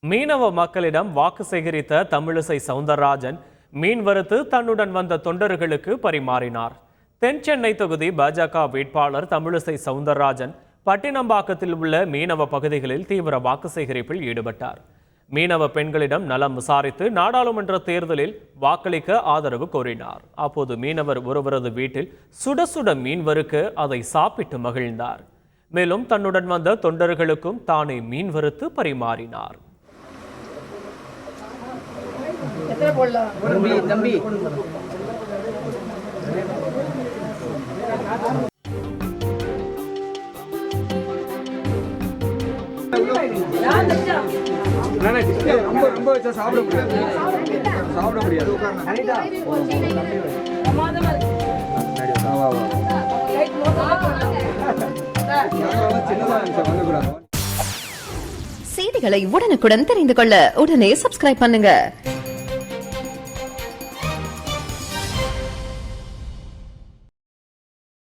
மீனவ மக்களிடம் வாக்கு சேகரித்த தமிழிசை சவுந்தரராஜன் மீன் வறுத்து தன்னுடன் வந்த தொண்டர்களுக்கு பரிமாறினார். தென் சென்னை தொகுதி பாஜக வேட்பாளர் தமிழிசை சவுந்தரராஜன் பட்டினம்பாக்கத்தில் உள்ள மீனவ பகுதிகளில் தீவிர வாக்கு சேகரிப்பில் ஈடுபட்டார். மீனவ பெண்களிடம் நலம் விசாரித்து நாடாளுமன்ற தேர்தலில் வாக்களிக்க ஆதரவு கோரினார். அப்போது மீனவர் ஒருவரது வீட்டில் சுட சுட மீன் வறுக்க அதை சாப்பிட்டு மகிழ்ந்தார். மேலும் தன்னுடன் வந்த தொண்டர்களுக்கும் தானே மீன் வறுத்து பரிமாறினார். செய்திகளை உடனுக்குடன் தெரிந்து கொள்ள உடனே சப்ஸ்கிரைப் பண்ணுங்க.